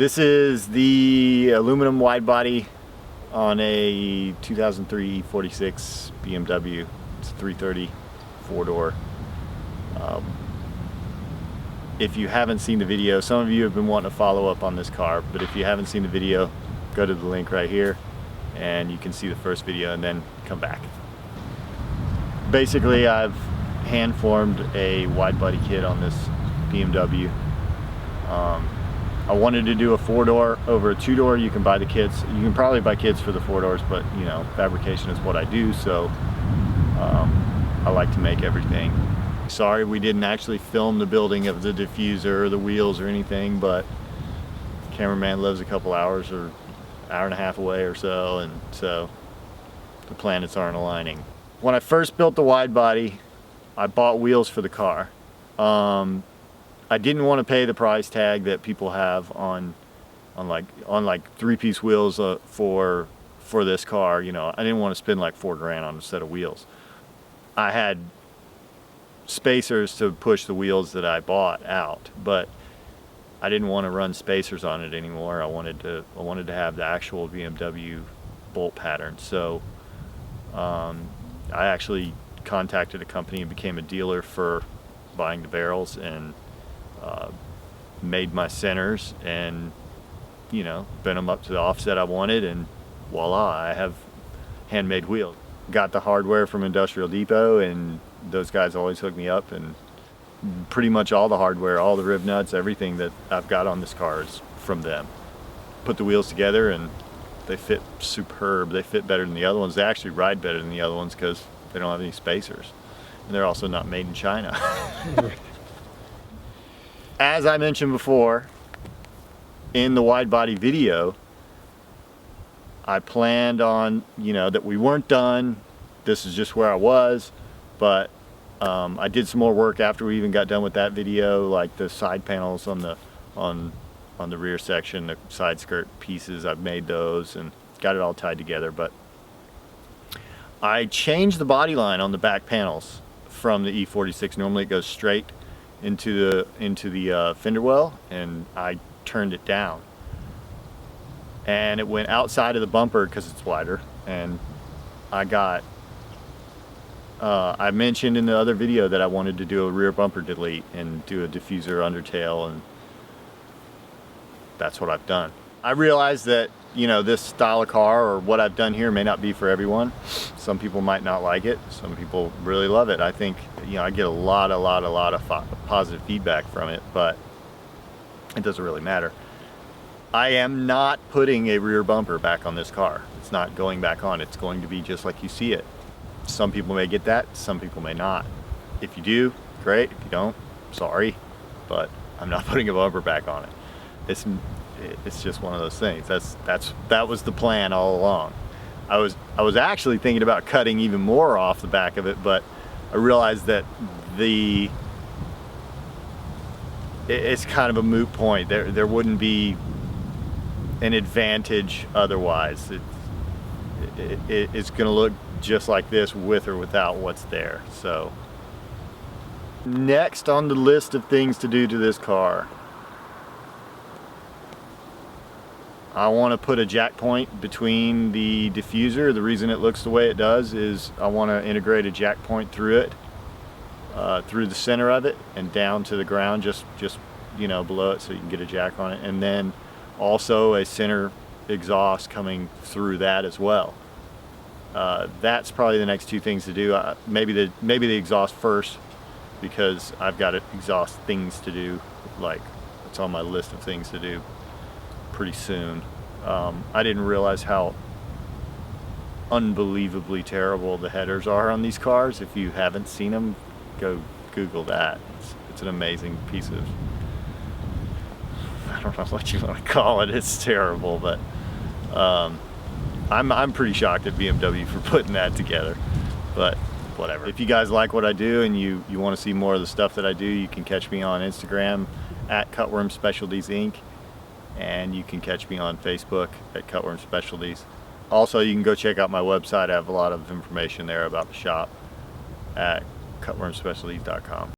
This is the aluminum wide body on a 2003 E46 BMW. It's a 330 four-door. If you haven't seen the video, some of you have been wanting to follow up on this car, but if you haven't seen the video, go to the link right here and you can see the first video and then come back. Basically, I've hand formed a wide body kit on this BMW. I wanted to do a four-door over a two-door. You can buy the kits. You can probably buy kits for the four doors, but you know, fabrication is what I do, so I like to make everything. Sorry we didn't actually film the building of the diffuser or the wheels or anything, but the cameraman lives a couple hours or hour and a half away or so, and so the planets aren't aligning. When I first built the wide body, I bought wheels for the car. I didn't want to pay the price tag that people have on like three-piece wheels for this car. You know, I didn't want to spend like $4 grand on a set of wheels. I had spacers to push the wheels that I bought out, but I didn't want to run spacers on it anymore. I wanted to have the actual BMW bolt pattern. So I actually contacted a company and became a dealer for buying the barrels, and made my centers and, you know, bent them up to the offset I wanted, and voila, I have handmade wheels. Got the hardware from Industrial Depot, and those guys always hook me up, and pretty much all the hardware, all the rib nuts, everything that I've got on this car is from them. Put the wheels together and they fit superb. They fit better than the other ones. They actually ride better than the other ones because they don't have any spacers, and they're also not made in China. As I mentioned before, in the wide body video, I planned on, you know, that we weren't done. This is just where I was, but I did some more work after we even got done with that video, like the side panels on the rear section, the side skirt pieces. I've made those and got it all tied together, but I changed the body line on the back panels from the E46. Normally it goes straight into the fender well, and I turned it down, and it went outside of the bumper because it's wider. And I mentioned in the other video that I wanted to do a rear bumper delete and do a diffuser undertail, and that's what I've done. I realized that, you know, this style of car or what I've done here may not be for everyone. Some people might not like it. Some people really love it. I think, you know, I get a lot of positive feedback from it, but it doesn't really matter. I am not putting a rear bumper back on this car. It's not going back on. It's going to be just like you see it. Some people may get that, some people may not. If you do, great. If you don't, sorry, but I'm not putting a bumper back on it. It's just one of those things. That was the plan all along. I was actually thinking about cutting even more off the back of it, but I realized that it's kind of a moot point. There wouldn't be an advantage otherwise. It's going to look just like this with or without what's there. So next on the list of things to do to this car, I want to put a jack point between the diffuser. The reason it looks the way it does is I want to integrate a jack point through it, through the center of it and down to the ground, just you know, below it, so you can get a jack on it, and then also a center exhaust coming through that as well. That's probably the next two things to do. Maybe the exhaust first, because I've got exhaust things to do. Like, it's on my list of things to do pretty soon. I didn't realize how unbelievably terrible the headers are on these cars. If you haven't seen them, go Google that. It's an amazing piece of, I don't know what you want to call it. It's terrible, but I'm pretty shocked at BMW for putting that together, but whatever. If you guys like what I do and you want to see more of the stuff that I do, you can catch me on Instagram at Cutworm Specialties Inc. And you can catch me on Facebook at Cutworm Specialties. Also, you can go check out my website. I have a lot of information there about the shop at cutwormspecialties.com.